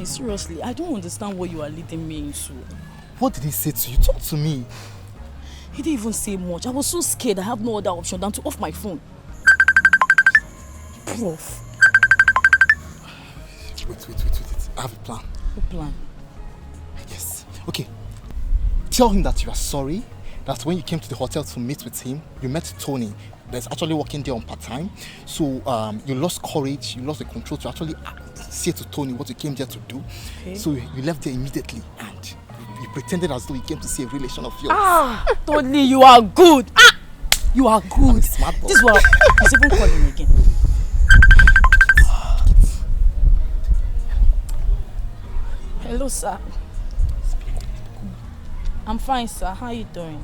seriously, I don't understand what you are leading me into. What did he say to you? Talk to me. He didn't even say much. I was so scared I have no other option than to off my phone. Prof. Wait. I have a plan. What plan? Yes. Okay. Tell him that you are sorry, that when you came to the hotel to meet with him, you met Tony, that's actually working there on part-time. So you lost courage, you lost the control to actually say to Tony what you came there to do. Okay. So you left there immediately and you pretended as though you came to see a relation of yours. Tony, you are good. You are good. I'm a smart boy. This is what he's even calling me again. Hello, sir. I'm fine, sir. How are you doing?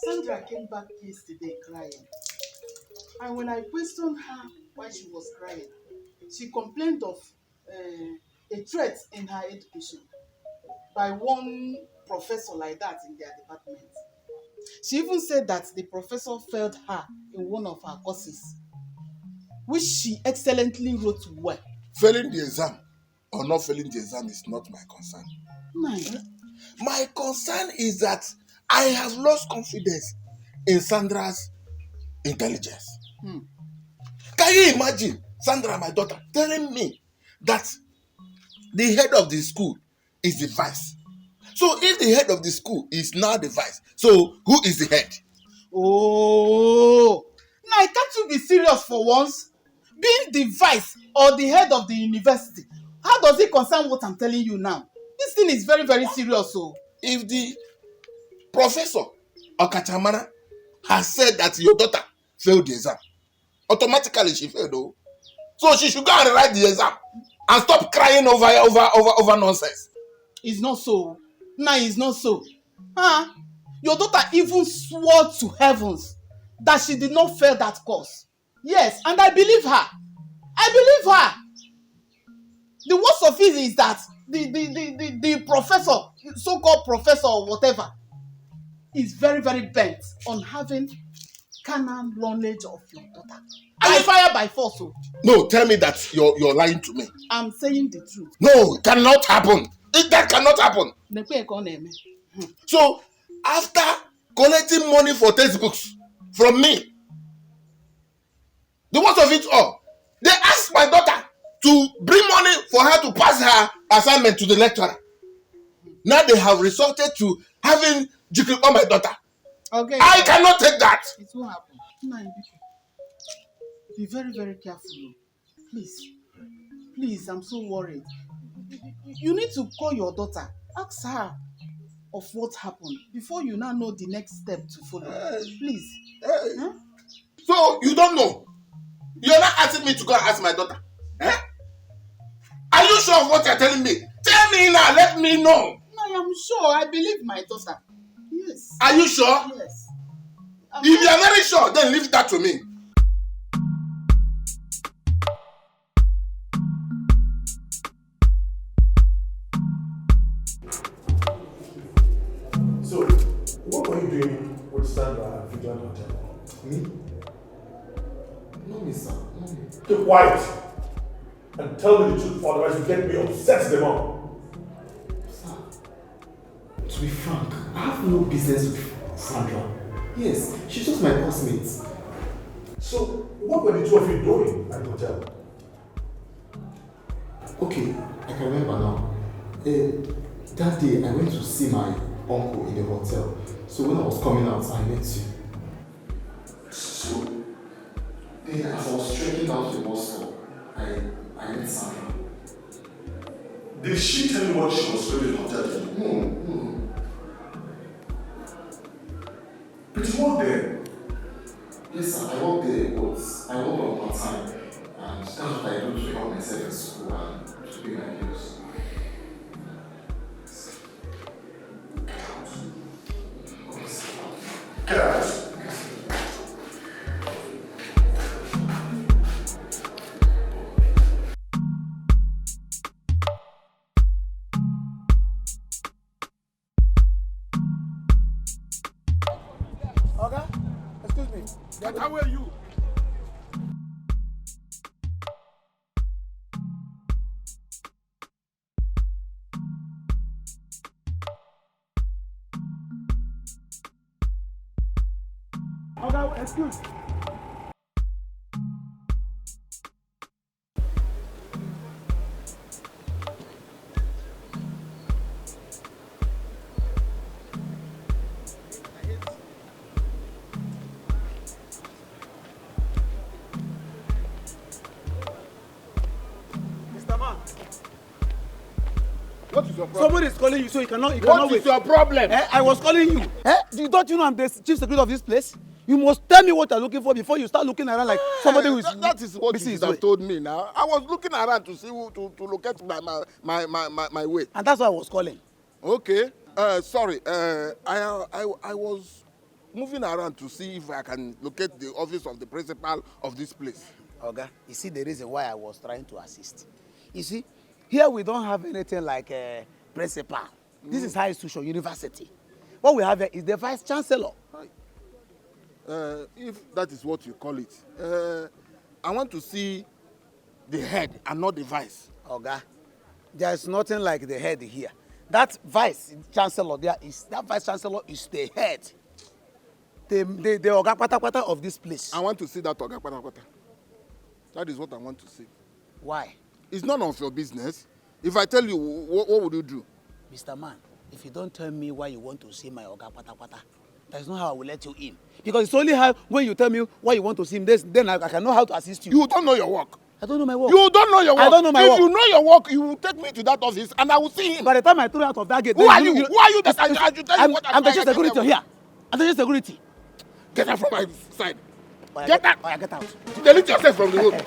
Sandra came back yesterday crying, and when I questioned her why she was crying, she complained of a threat in her education by one professor like that in their department. She even said that the professor failed her in one of her courses, which she excellently wrote well. Failing the exam or not failing the exam is not my concern. My concern is that I have lost confidence in Sandra's intelligence. Can you imagine Sandra, my daughter, telling me that the head of the school is the vice? So if the head of the school is now the vice, so who is the head? Oh, now can't you be serious for once? Being the vice or the head of the university, how does it concern what I'm telling you now? This thing is very, very serious. So, if the professor or Kachamana has said that your daughter failed the exam, automatically she failed, though. So she should go and write the exam and stop crying over nonsense. It's not so. Nah, it's not so. Your daughter even swore to heavens that she did not fail that course. Yes, and I believe her. The worst of it is that the professor, so-called professor or whatever, is very, very bent on having carnal knowledge of your daughter. And you fire by force. So. No, tell me that you're lying to me. I'm saying the truth. No, it cannot happen. That cannot happen. So, after collecting money for textbooks from me, the worst of it all, they asked my daughter to bring money for her to pass her assignment to the lecturer. Now they have resorted to having jiggle on my daughter. Okay. I cannot take that. It won't happen. Be very, very careful. Please, I'm so worried. You need to call your daughter. Ask her of what happened before you now know the next step to follow. Please. Huh? So you don't know? You're not asking me to go and ask my daughter. Are you sure of what you're telling me? Tell me now, let me know. No, I'm sure. I believe my daughter. Yes. Are you sure? Yes. If you are very sure, then leave that to me. So, what were you doing with Sandra at Vigilant Hotel? Me? No, me, sir. No, me. Keep quiet and tell me the truth, otherwise you get me upset them all. Sir, to be frank, I have no business with Sandra. Yes, she's just my classmate. So, what were the two of you doing at the hotel? Okay, I can remember now. That day I went to see my uncle in the hotel. So when I was coming out, I met you. So then as I was trekking down to the bus stop, I met Sandra. Did she tell you what she was doing in the hotel? No. But you worked there? Yes, sir, I worked there, but I worked on part-time. And that's what I do to help myself in school and to pay my bills. Get away, you! Okay, excuse. Mr. Man, What is your problem? somebody is calling you, so you cannot What wait. is your problem? I was calling you. Don't you know I'm the chief security of this place? You must tell me what you're looking for before you start looking around like somebody who is. That is what busy you his should have way. told me now. I was looking around to see who to locate my way. And that's why I was calling. Okay. Sorry. I was moving around to see if I can locate the office of the principal of this place. Okay. You see the reason why I was trying to assist. You see, here we don't have anything like a principal. This is high institution, university. What we have here is the vice chancellor. If that is what you call it, I want to see the head and not the vice. Okay. There is nothing like the head here. That vice chancellor there is that vice chancellor is the head. The Oga Patapata of this place. I want to see that Oga Patapata. That is what I want to see. Why? It's none of your business. If I tell you, what would you do? Mr. Man, if you don't tell me why you want to see my Oga Patapata, that's not how I will let you in. Because it's only how when you tell me why you want to see him, then I can know how to assist you. You don't know your work. I don't know my work. You don't know your work. I don't know my if work. If you know your work, you will take me to that office and I will see him. By the time I threw out of that gate, Who are you? Who are you that I should tell you what I'm the chief security here. I'm the chief security. Get out from my side. Oh, Get out. Oh, get out. Delete yourself from the road.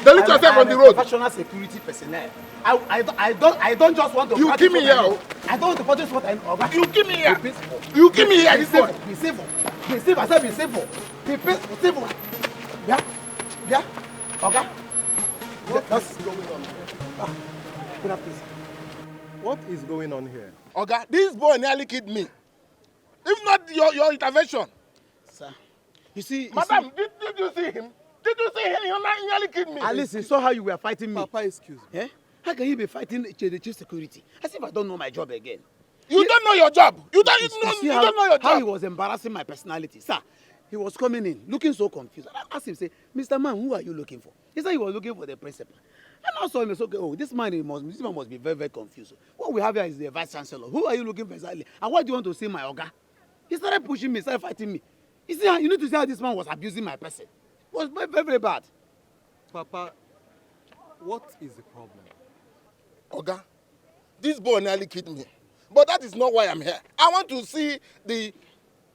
Delete yourself from the road. Professional security personnel. I don't just want to. You give me here. I don't want to purchase what I'm. You give me here. You give me here. Be civil. Be civil. Be civil. I said be civil. Be civil. Yeah. Yeah. Okay. What's going on here? Good afternoon. What is going on here? Okay, this boy nearly killed me. If not your intervention. Sir, you see, Madam, did you see him? Did you see him? He nearly killed me. Alice, you saw how you were fighting me. Papa, excuse me. Eh? How can you be fighting the chief security? As if I don't know my job again. You don't know your job. You don't know your job. How he was embarrassing my personality. Sir, he was coming in looking so confused. I asked him, say, Mr. Man, who are you looking for? He said he was looking for the principal. And I saw him and said, okay, oh, this man must be very, very confused. What we have here is the vice chancellor. Who are you looking for exactly? And why do you want to see my Oga? He started pushing me, started fighting me. You need to see how this man was abusing my person. It was very, very, very bad. Papa, what is the problem? Oga, this boy nearly killed me. But that is not why I'm here. I want to see the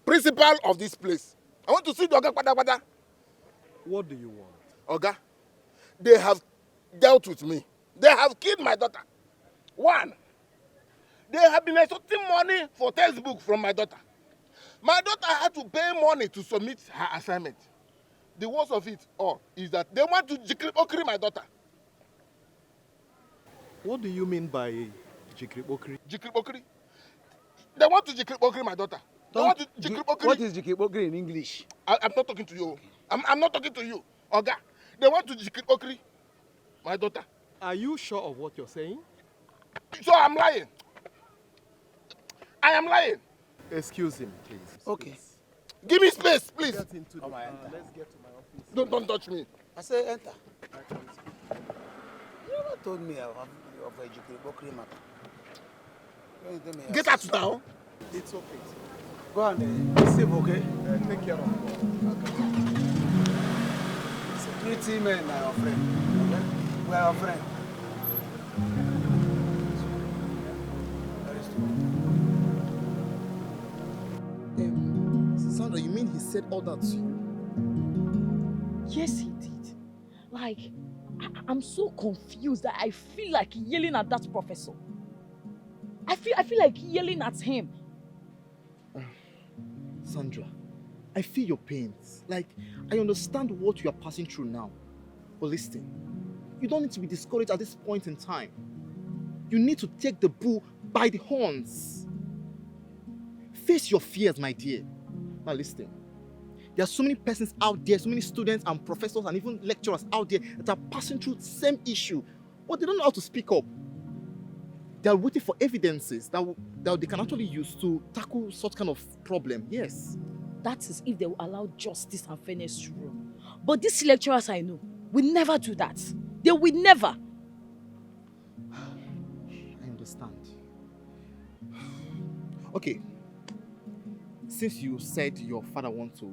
principal of this place. I want to see the Oga Patapata. What do you want? Oga, they have dealt with me. They have killed my daughter. One, they have been extorting money for textbook from my daughter. My daughter had to pay money to submit her assignment. The worst of it all is that they want to jikripokri my daughter. What do you mean by jikripokri? Jikripokri? They want to jikripokri my daughter. They want to jikripokri. What is jikripokri in English? I'm not talking to you. I'm not talking to you. Oga, they want to jikripokri my daughter. Are you sure of what you're saying? So I'm lying. I am lying. Excuse him, please. Okay. Give me space, please. Get into the, let's get to my office. Don't touch me. I said, enter. You never told me of a jikripokri matter. Get out now. It's okay. Go on, be safe, okay? Take care of it. Security men are your friend. Okay? We are your friend. Sandra, you mean he said all that to you? Yes, he did. Like, I'm so confused that I feel like yelling at that professor. I feel like yelling at him. Sandra, I feel your pains. Like, I understand what you are passing through now. But listen, you don't need to be discouraged at this point in time. You need to take the bull by the horns. Face your fears, my dear. Now listen, There are so many persons out there, so many students and professors and even lecturers out there that are passing through the same issue, but they don't know how to speak up. They are waiting for evidences that they can actually use to tackle such kind of problem. Yes. That is if they will allow justice and fairness to rule. But these lecturers I know will never do that. They will never. I understand. Okay. Since you said your father wants to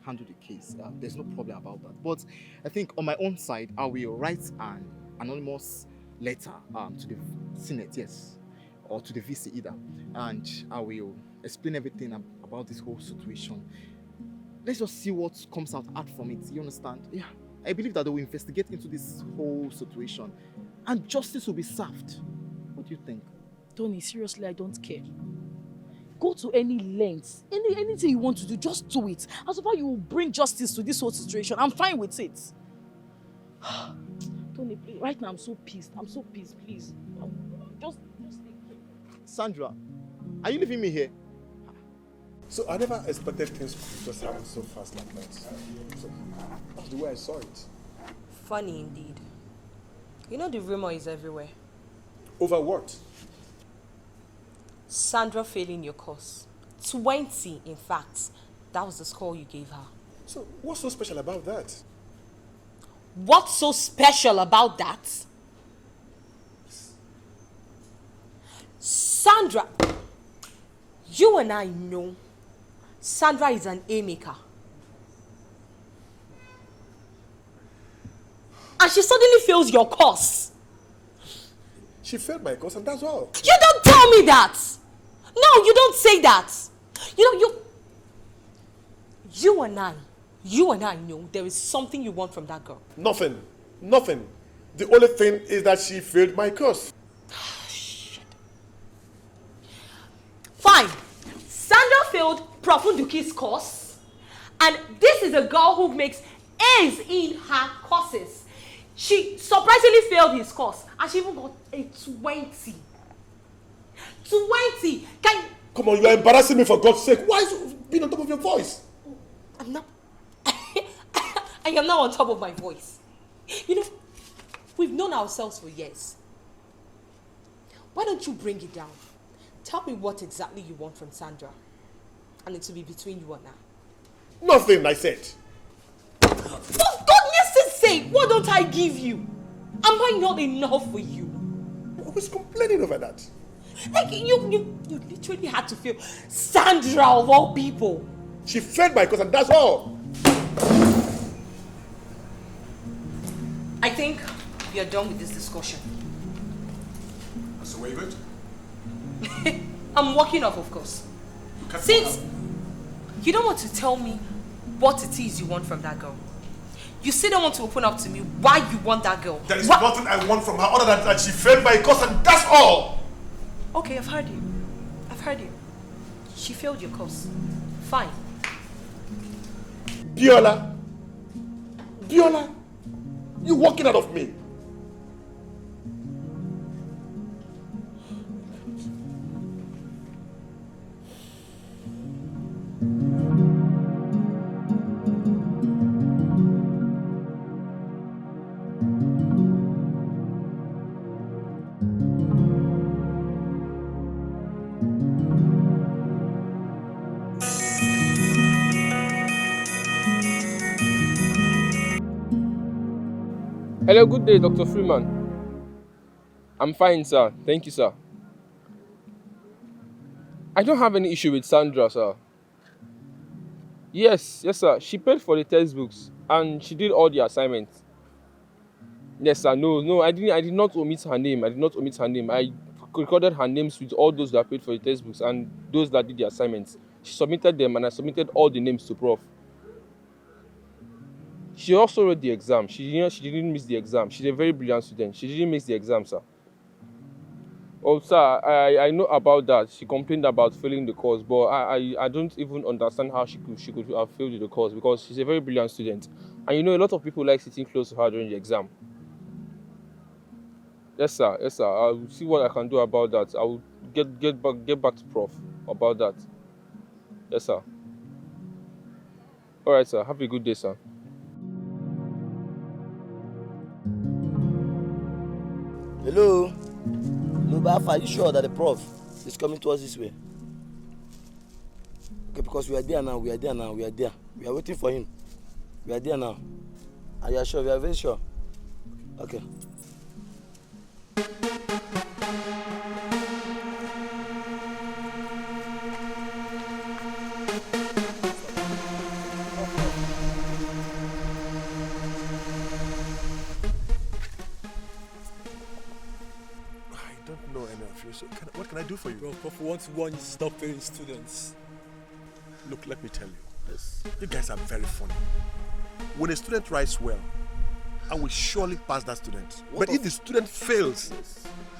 handle the case, there's no problem about that. But I think on my own side, I will write an anonymous letter to the Senate, yes, or to the VC either, and I will explain everything about this whole situation. Let's just see what comes out from it. You understand? Yeah, I believe that they will investigate into this whole situation, and justice will be served. What do you think? Tony, seriously, I don't care. Go to any lengths, anything you want to do, just do it. As far you will bring justice to this whole situation, I'm fine with it. Tony, please, right now I'm so pissed. I'm so pissed, please. Just take care. Sandra, are you leaving me here? So I never expected things to just happen so fast like that. So that's the way I saw it. Funny indeed. You know the rumor is everywhere. Over what? Sandra failing your course. 20, in fact. That was the score you gave her. So what's so special about that? What's so special about that? Sandra, you and I know Sandra is an A-maker. And she suddenly fails your course. She failed my course and that's all. You don't tell me that. No, you don't say that. You know, you and I know there is something you want from that girl. Nothing. The only thing is that she failed my course. Shit. Fine. Sandra failed Prof. Nduki's course. And this is a girl who makes A's in her courses. She surprisingly failed his course. And she even got a 20. 20! Come on, you are embarrassing me for God's sake. Why is you being on top of your voice? I'm not. I am now on top of my voice. You know, we've known ourselves for years. Why don't you bring it down? Tell me what exactly you want from Sandra. And it will be between you and I. Nothing, I said. For goodness' sake, what don't I give you? Am I not enough for you? Who's complaining over that? Like, you literally had to fail Sandra of all people. She failed my course and that's all. I think we are done with this discussion. So where are you going to? I'm walking off, of course. Since you don't want to tell me what it is you want from that girl. You still don't want to open up to me why you want that girl. There is nothing I want from her other than that she failed my course and that's all. Okay, I've heard you. She failed your course. Fine. Biola, you walking out of me. Hello, good day, Dr. Freeman. I'm fine, sir. Thank you, sir. I don't have any issue with Sandra, sir. Yes, sir. She paid for the textbooks and she did all the assignments. Yes, sir. No, I did not omit her name. I recorded her names with all those that paid for the textbooks and those that did the assignments. She submitted them and I submitted all the names to Prof. She also wrote the exam. She didn't miss the exam. She's a very brilliant student. She didn't miss the exam, sir. Oh, sir, I know about that. She complained about failing the course, but I don't even understand how she could have failed the course because she's a very brilliant student. And you know, a lot of people like sitting close to her during the exam. Yes, sir. I will see what I can do about that. I will get back to Prof about that. Yes, sir. All right, sir. Have a good day, sir. Hello? No, but are you sure that the prof is coming towards this way? Okay, because we are there now, we are there now, we are there. We are waiting for him. We are there now. Are you sure? We are very sure. Okay. I don't know any of you, so what can I do for you? Well, Prof, we want to warn you to stop failing students. Look, let me tell you. Yes. You guys are very funny. When a student writes well, I will surely pass that student. But if the student fails,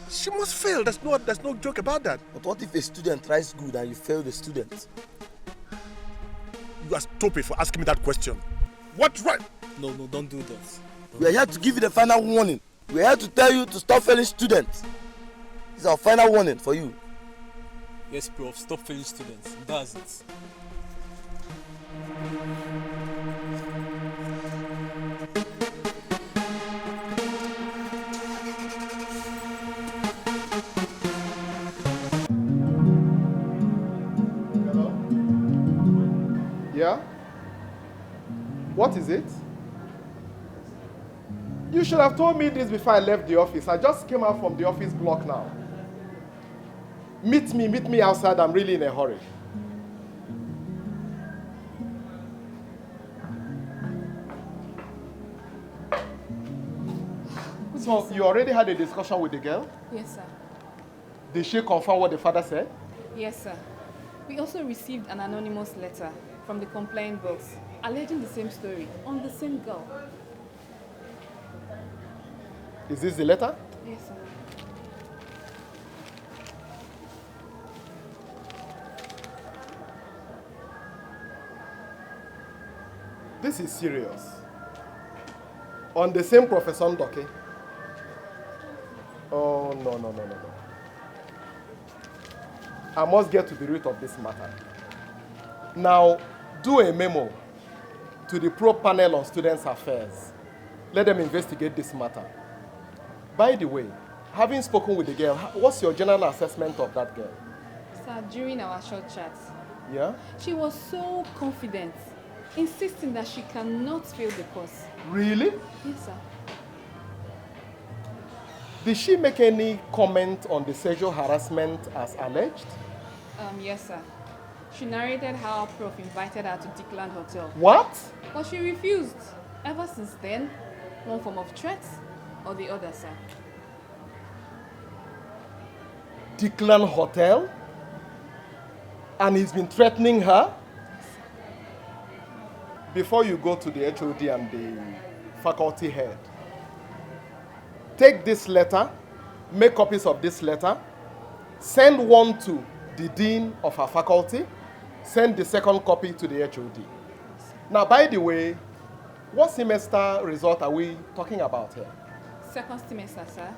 she must fail. There's no joke about that. But what if a student writes good and you fail the student? You are stupid for asking me that question. What right? No, don't do that. We are here to give you the final warning. We are here to tell you to stop failing students. This is our final warning for you. Yes, Prof, stop failing students. That's it. Hello? Yeah? What is it? You should have told me this before I left the office. I just came out from the office block now. Meet me outside. I'm really in a hurry. So you already had a discussion with the girl? Yes, sir. Did she confirm what the father said? Yes, sir. We also received an anonymous letter from the complaint box alleging the same story on the same girl. Is this the letter? Yes, sir. This is serious. On the same Professor Ndoke. Oh, no. I must get to the root of this matter. Now, do a memo to the Pro Panel on Students' Affairs. Let them investigate this matter. By the way, having spoken with the girl, what's your general assessment of that girl? Sir, during our short chat, Yeah? she was so confident, insisting that she cannot fail the course. Really? Yes, sir. Did she make any comment on the sexual harassment as alleged? Yes, sir. She narrated how Prof invited her to Dickland Hotel. What? But she refused. Ever since then, one form of threat or the other, sir. Dickland Hotel? And he's been threatening her? Before you go to the HOD and the faculty head, take this letter, make copies of this letter, send one to the dean of our faculty, send the second copy to the HOD. Now, by the way, what semester result are we talking about here? Second semester, sir.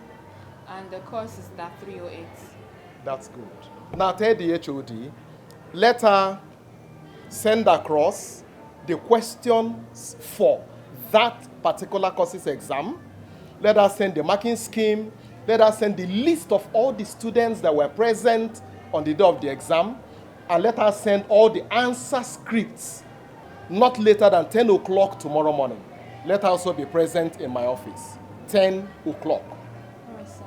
And the course is that 308. That's good. Now tell the HOD, let her send across the questions for that particular course's exam. Let her send the marking scheme. Let her send the list of all the students that were present on the day of the exam. And let her send all the answer scripts not later than 10 o'clock tomorrow morning. Let her also be present in my office. 10 o'clock. All right, sir.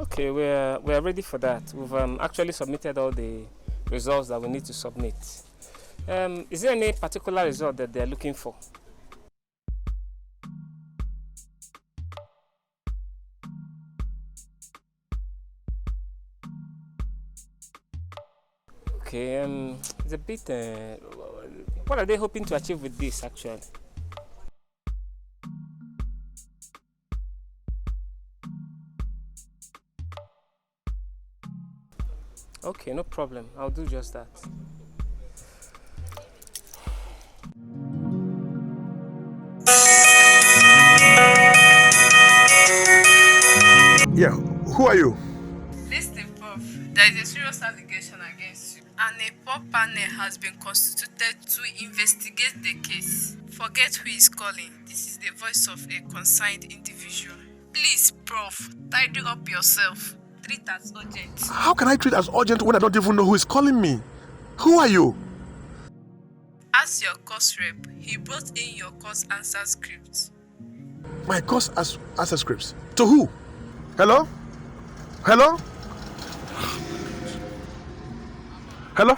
Okay, we're ready for that. We've actually submitted all the results that we need to submit. Is there any particular result that they're looking for? Okay, it's a bit. What are they hoping to achieve with this actually? Okay, no problem. I'll do just that. Yeah, who are you? Listen, Prof. There is a serious allegation against you, and a poor panel has been constituted to investigate the case. Forget who is calling. This is the voice of a concerned individual. Please, Prof, tidy up yourself. Treat as urgent. How can I treat as urgent when I don't even know who is calling me? Who are you? As your course rep, he brought in your course answer script. My course answer scripts. To who? Hello? Hello? Hello?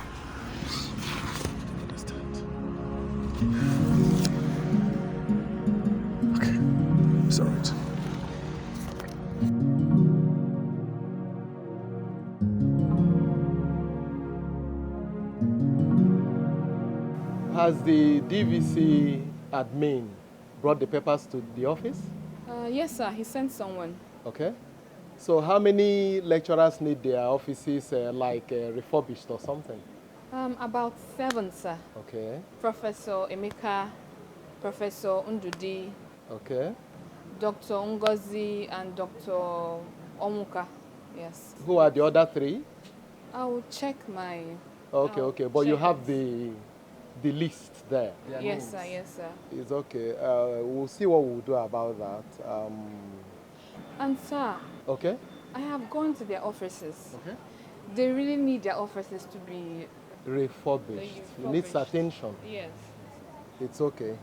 Okay. It's all right. Has the DVC admin brought the papers to the office? Yes, sir. He sent someone. Okay. So how many lecturers need their offices refurbished or something? About 7, sir. Okay. Professor Emeka, Professor Undudi, Okay. Dr. Ngozi, and Dr. Omuka. Yes. Who are the other 3? I will check my... Okay. But you have the list there. Yes, sir. Yes, sir. It's okay. We'll see what we'll do about that. And, sir, Okay. I have gone to their offices. Okay. They really need their offices to be... Refurbished. It needs attention. Yes. It's okay.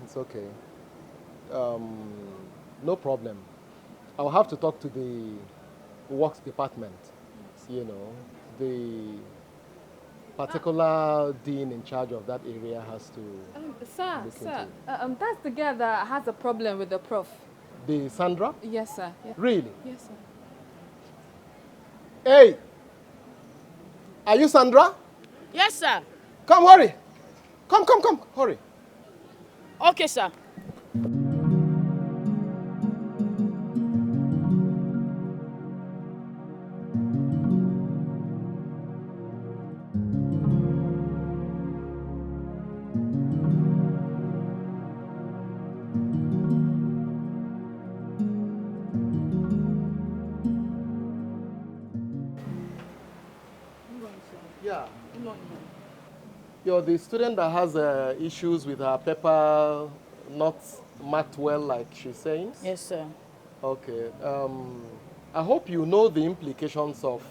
No problem. I'll have to talk to the works department. You know, the particular dean in charge of that area has to Sir, look into it. that's the girl that has a problem with the prof. The Sandra? Yes, sir. Yes. Really? Yes, sir. Hey! Are you Sandra? Yes, sir. Come, hurry! Come, hurry. Okay, sir. Yeah. You're the student that has issues with her paper not marked well, like she's saying? Yes, sir. Okay. I hope you know the implications of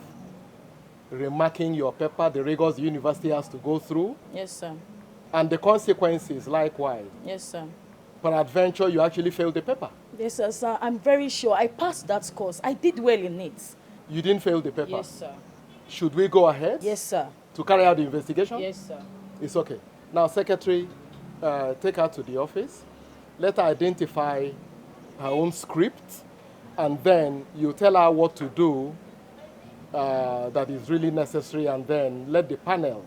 remarking your paper, the rigors the university has to go through, Yes, sir. and the consequences likewise. Yes, sir. Peradventure, you actually failed the paper. Yes, sir. I'm very sure I passed that course. I did well in it. You didn't fail the paper. Yes, sir. Should we go ahead? Yes, sir. To carry out the investigation? Yes, sir. It's okay. Now, secretary, take her to the office. Let her identify her own script, and then you tell her what to do that is really necessary, and then let the panel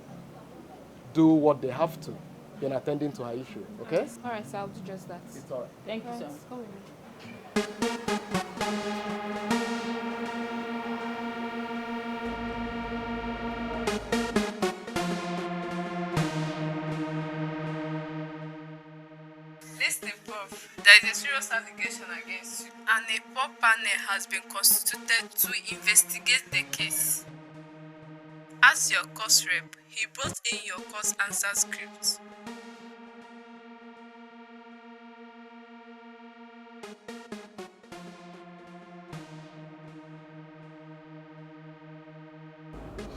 do what they have to in attending to her issue. Okay? All right, sir. I'll do just that. It's all right. Thank you, All sir. right, come with me. Listen, Prof. There is a serious allegation against you, and a poor panel has been constituted to investigate the case. As your course rep, he brought in your course answer script.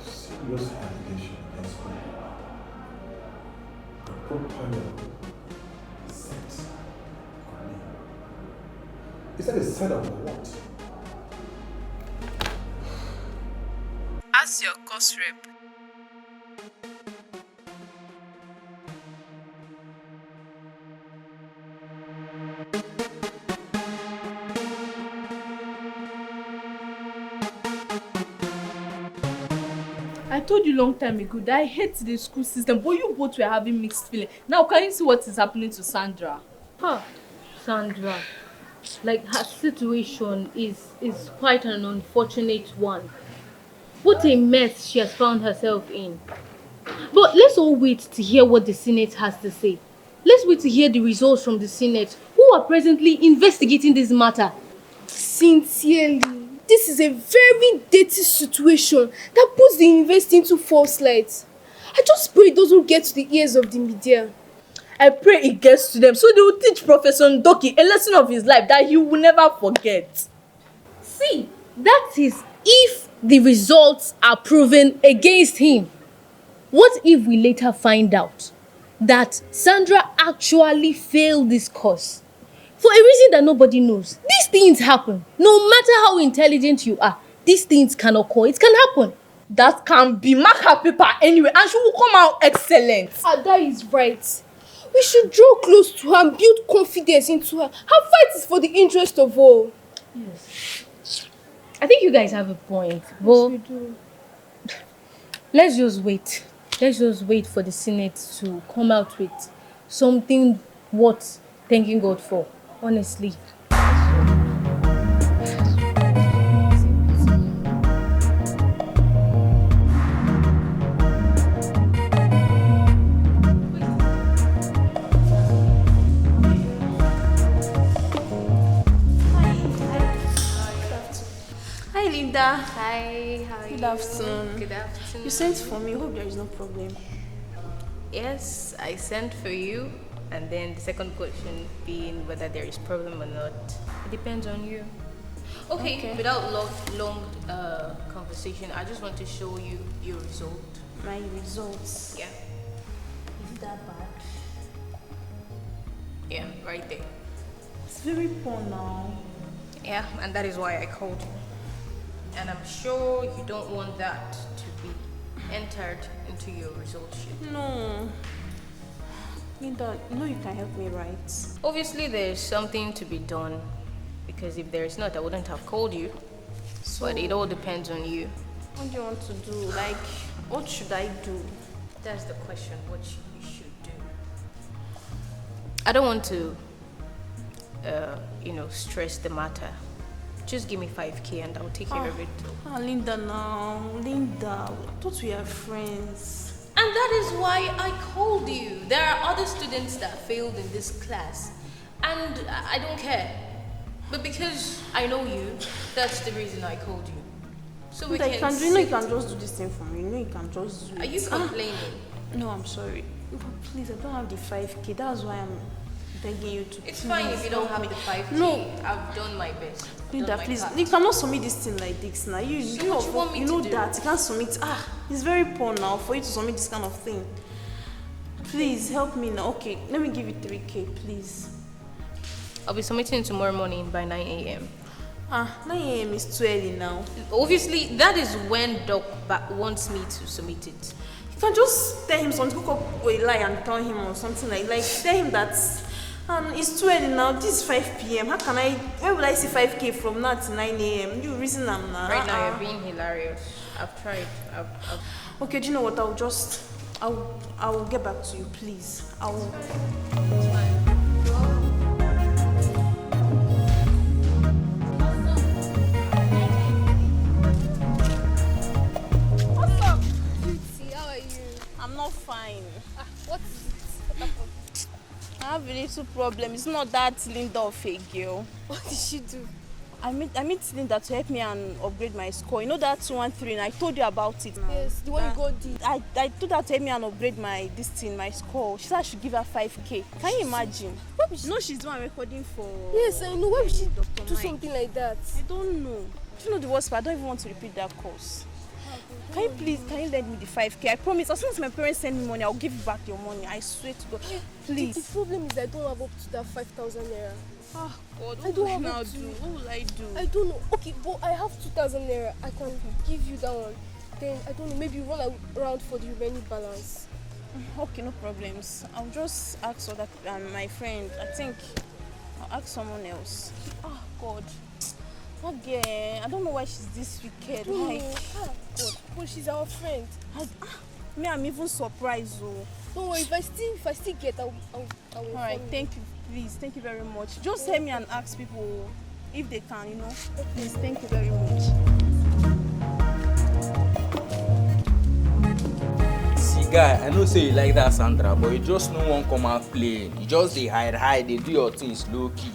Serious allegation against me. The propanel set on me. Is that a sign of what? What's your course rep? I told you long time ago that I hate the school system, but you both were having mixed feelings. Now can you see what is happening to Sandra? Huh, Sandra. Like her situation is quite an unfortunate one. What a mess she has found herself in. But let's all wait to hear what the Senate has to say. Let's wait to hear the results from the Senate, who are presently investigating this matter. Sincerely, this is a very dirty situation that puts the university into false light. I just pray it doesn't get to the ears of the media. I pray it gets to them so they will teach Professor Ndoki a lesson of his life that he will never forget. See, that is if the results are proven against him. What if we later find out that Sandra actually failed this course? For a reason that nobody knows. These things happen. No matter how intelligent you are, these things can occur. It can happen. That can be. Mark her paper anyway and she will come out excellent. Ada is right. We should draw close to her and build confidence into her. Her fight is for the interest of all. Yes. I think you guys have a point. But Yes, we do. let's just wait. Let's just wait for the Senate to come out with something worth thanking God for. Honestly. Hi Linda. Hi, how are you? Good afternoon. Good afternoon. You sent for me. Hope there is no problem. Yes, I sent for you. And then the second question being whether there is problem or not. It depends on you. Okay. Without long conversation, I just want to show you your result. My results. Yeah. Is that bad? Yeah, right there. It's very poor now. Yeah, and that is why I called you. And I'm sure you don't want that to be entered into your result sheet. No. Linda, you know you can help me, right? Obviously, there's something to be done. Because if there is not, I wouldn't have called you. But it all depends on you. What do you want to do? Like, what should I do? That's the question, what you should do. I don't want to, stress the matter. Just give me 5K and I'll take care of it. Linda now. Linda, I thought we are friends. And that is why I called you. There are other students that failed in this class. And I don't care. But because I know you, that's the reason I called you. So we Linda, can you know you can just do this thing for me. You know you can just do it. Are you complaining? No, I'm sorry. But please, I don't have the 5K. That's why I'm begging you to. It's fine if you don't have the 5K. No. I've done my best. Linda, please. You cannot submit this thing like this now. So what you want me you to know do? that. You can't submit. It's very poor now for you to submit this kind of thing. Please, help me now. Okay, let me give you 3K, please. I'll be submitting tomorrow morning by 9 a.m. 9 a.m. is too early now. Obviously, that is when Doc wants me to submit it. You can just tell him something, cook up a lie and tell him or something like tell him that it's too early now. This is 5 p.m. Where will I see 5K from now to 9 a.m.? You reason I'm now. Right now, you're being hilarious. I've tried. Okay, do you know what? I will get back to you, please. I will. Not fine. What is it? What happened? I have a little problem. It's not that Linda of a girl. What did she do? I meet Linda to help me and upgrade my score. You know that 213? I told you about it. Yes, the one you got did. I told her to help me and upgrade my score. She said I should give her 5K. Can you imagine? No, she's the one recording for. Yes, I know. Why would she Dr. do Mike. something like that? I don't know. Do you know the worst part? I don't even want to repeat that course. Can you lend me the 5K? I promise, as soon as my parents send me money, I'll give you back your money. I swear to God. Please. The problem is I don't have up to that 5,000 naira. God, I don't have now up to. do? What will I do? I don't know. Okay, but I have 2,000 naira. I can give you that one. Then, I don't know, maybe run around for the remaining balance. Okay, no problems. I'll just ask other my friend. I think I'll ask someone else. Oh God. Okay, I don't know why she's this wicked. Like, God, but she's our friend. Me, I'm even surprised. Oh. Don't worry, if I still get, I will Alright, thank you, please. Thank you very much. Just help me and ask people if they can, you know. Please, thank you very much. See, guy, I know say you like that Sandra, but you just no one come out playing. You just dey hide, they do your things low key.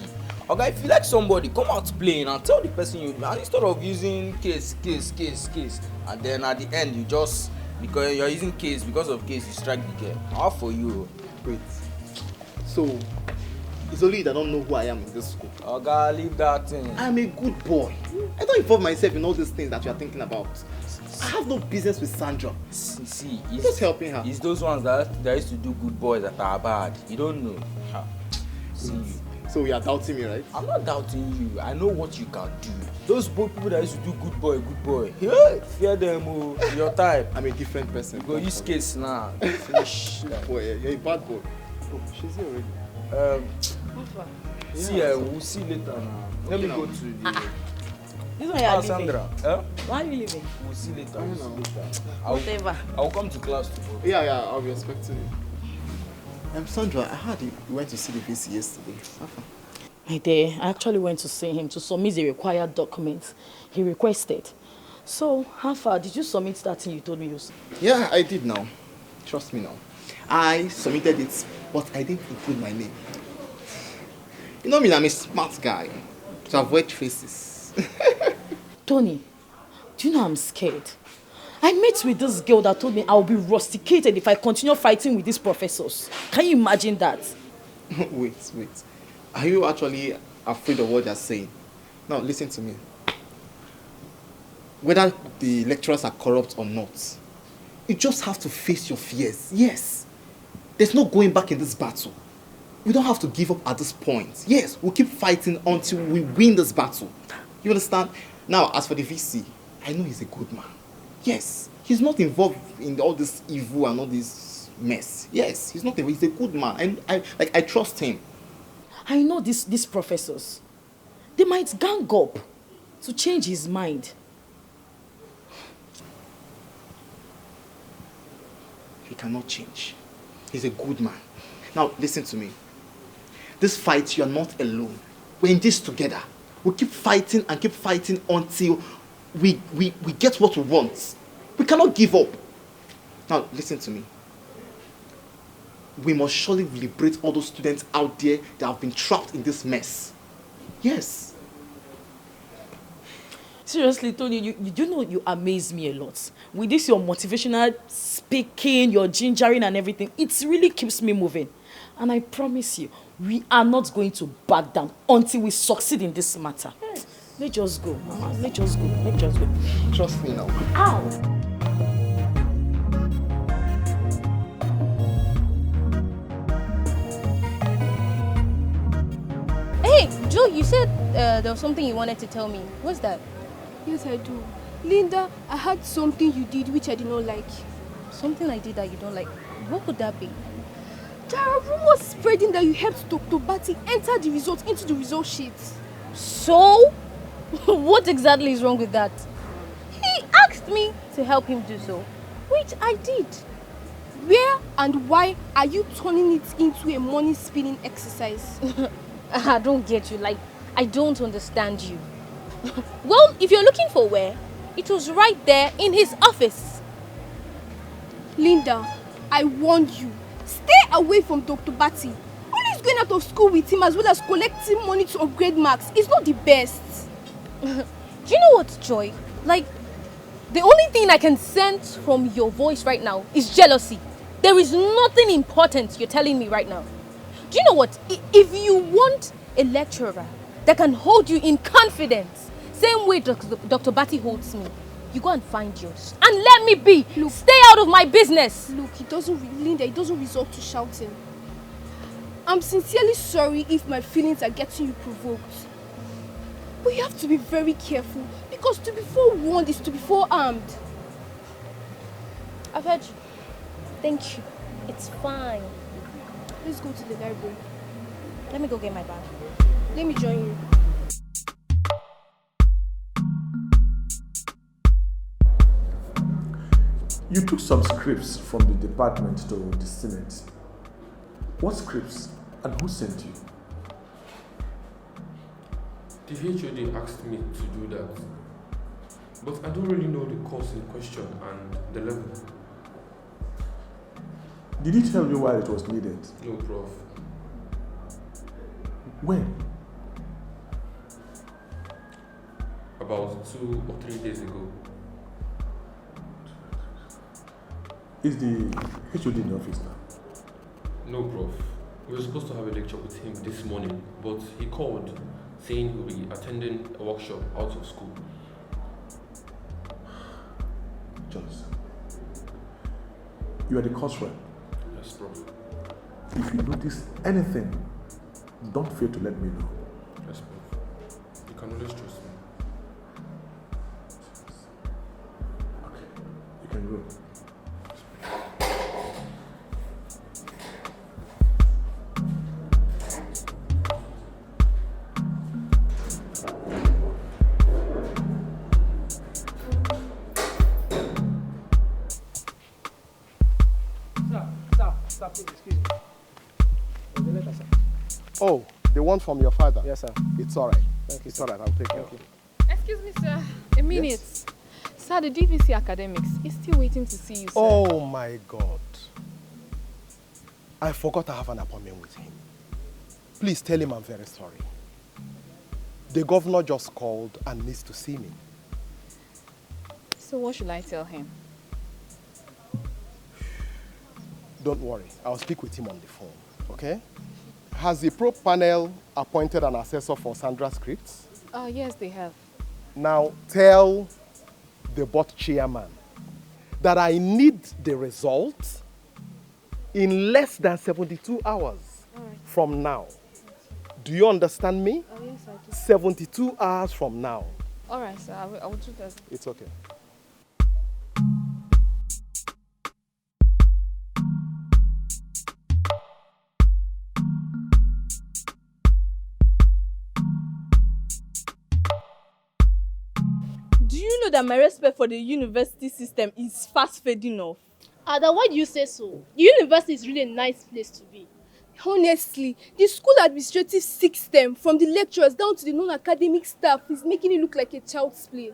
Okay, if you like somebody, come out playing and tell the person you, and instead of using case, and then at the end you just, because you're using case, because of case you strike the girl. How for you? Wait. So, it's only that I don't know who I am in this school. Okay, leave that thing. I'm a good boy. I don't involve myself in all these things that you are thinking about. I have no business with Sandra. See, I'm just helping her. It's those ones that used to do good boys that are bad. You don't know. See you. So you are doubting me, right? I'm not doubting you. I know what you can do. Those people that used to do good boy. Yeah, fear them, oh, your type. I'm a different person. Go use case now. Finish. Boy, you're a bad boy. Oh, she's here already. See, we'll see later now. Let me go to the... This one you are leaving. Sandra. Why are you leaving? We'll see later. Whatever. I'll come to class tomorrow. Yeah, I'll be expecting you. Sandra, I heard you went to see the VC yesterday. My dear, I actually went to see him to submit the required documents he requested. So, how far did you submit that thing you told me you said? Yeah, I did now. Trust me now. I submitted it, but I didn't include my name. You know me, I'm a smart guy. To avoid traces. Tony, do you know I'm scared? I met with this girl that told me I'll be rusticated if I continue fighting with these professors. Can you imagine that? Wait. Are you actually afraid of what they're saying? Now, listen to me. Whether the lecturers are corrupt or not, you just have to face your fears. Yes. There's no going back in this battle. We don't have to give up at this point. Yes, we'll keep fighting until we win this battle. You understand? Now, as for the VC, I know he's a good man. Yes, he's not involved in all this evil and all this mess. Yes, he's not involved. He's a good man. I trust him. I know these professors. They might gang up to change his mind. He cannot change. He's a good man. Now, listen to me. This fight, you are not alone. We're in this together. We'll keep fighting and keep fighting until we get what we want. We cannot give up. Now, listen to me. We must surely liberate all those students out there that have been trapped in this mess. Yes. Seriously, Tony, you know you amaze me a lot. With this, your motivational speaking, your gingering and everything, it really keeps me moving. And I promise you, we are not going to back down until we succeed in this matter. Yes. Let's just go. Let's just go. Trust me now. Ow! Hey, Joe, you said there was something you wanted to tell me. What's that? Yes, I do. Linda, I had something you did which I did not like. Something I did that you don't like? What could that be? There are rumors spreading that you helped Dr. Batty enter the results into the result sheet. So? What exactly is wrong with that? He asked me to help him do so, which I did. Where and why are you turning it into a money spinning exercise? I don't get you. Like, I don't understand you. Well, if you're looking for where, it was right there in his office. Linda, I warned you. Stay away from Dr. Batty. Always going out of school with him as well as collecting money to upgrade marks is not the best. Do you know what, Joy? Like, the only thing I can sense from your voice right now is jealousy. There is nothing important you're telling me right now. Do you know what? If you want a lecturer that can hold you in confidence, same way Dr. Batty holds me, you go and find yours. And let me be. Look, stay out of my business. Look, Linda, it doesn't resort to shouting. I'm sincerely sorry if my feelings are getting you provoked. But you have to be very careful because to be forewarned is to be forearmed. I've heard you. Thank you. It's fine. Let's go to the library. Let me go get my bag. Let me join you. You took some scripts from the department to the Senate. What scripts and who sent you? The HOD asked me to do that, but I don't really know the course in question and the level. Did he tell you why it was needed? No, Prof. When? About 2 or 3 days ago. Is the HOD in the office now? No, Prof. We were supposed to have a lecture with him this morning, but he called saying he'll be attending a workshop out of school. Johnson, you are the course rep. Yes, Prof. If you notice anything, don't fail to let me know. Yes, Prof. You can always trust me. Okay, you can go. Sir, please, excuse me. The letter, sir. Oh, the one from your father? Yes, sir. It's all right. Thank you. It's all right. I'll take care of it. Excuse me, sir. A minute. Yes? Sir, the DVC Academics is still waiting to see you, sir. Oh, my God. I forgot I have an appointment with him. Please tell him I'm very sorry. The governor just called and needs to see me. So what should I tell him? Don't worry. I'll speak with him on the phone, okay? Has the probe panel appointed an assessor for Sandra's scripts? Yes, they have. Now tell the board chairman that I need the results in less than 72 hours from now. Do you understand me? Oh, yes, I do. 72 hours from now. All right, sir. I will do that. It's okay. Do you know that my respect for the university system is fast fading off? Ada, why do you say so? The university is really a nice place to be. Honestly, the school administrative system, from the lecturers down to the non-academic staff, is making it look like a child's play.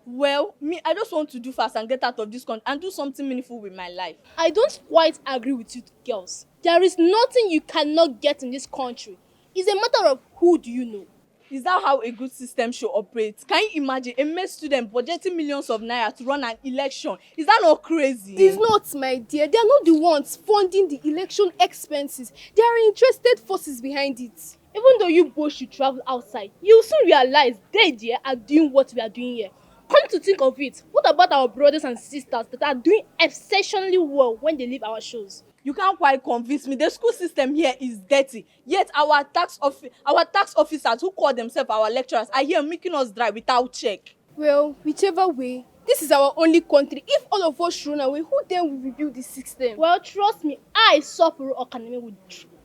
Well, me, I just want to do fast and get out of this country and do something meaningful with my life. I don't quite agree with you girls. There is nothing you cannot get in this country. It's a matter of who do you know. Is that how a good system should operate? Can you imagine a med student budgeting millions of naira to run an election? Is that not crazy? It is not, my dear. They are not the ones funding the election expenses. There are interested forces behind it. Even though you both should travel outside, you will soon realize they there are doing what we are doing here. Come to think of it, what about our brothers and sisters that are doing exceptionally well when they leave our shows? You can't quite convince me. The school system here is dirty. Yet our tax officers who call themselves our lecturers are here making us drive without check. Well, whichever way, this is our only country. If all of us run away, who then will rebuild the system? Well, trust me, I, Sopuru Okaneme, will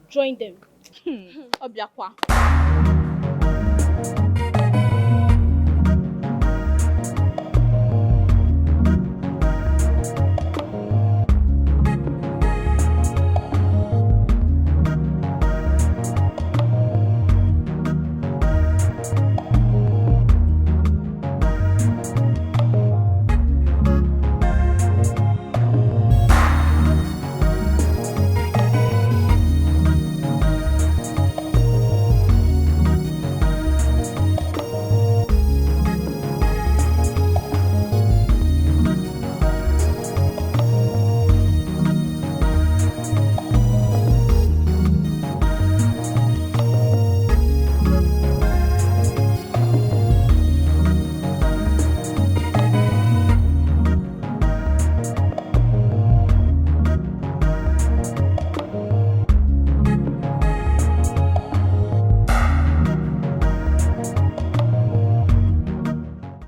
join them. Obiakwa.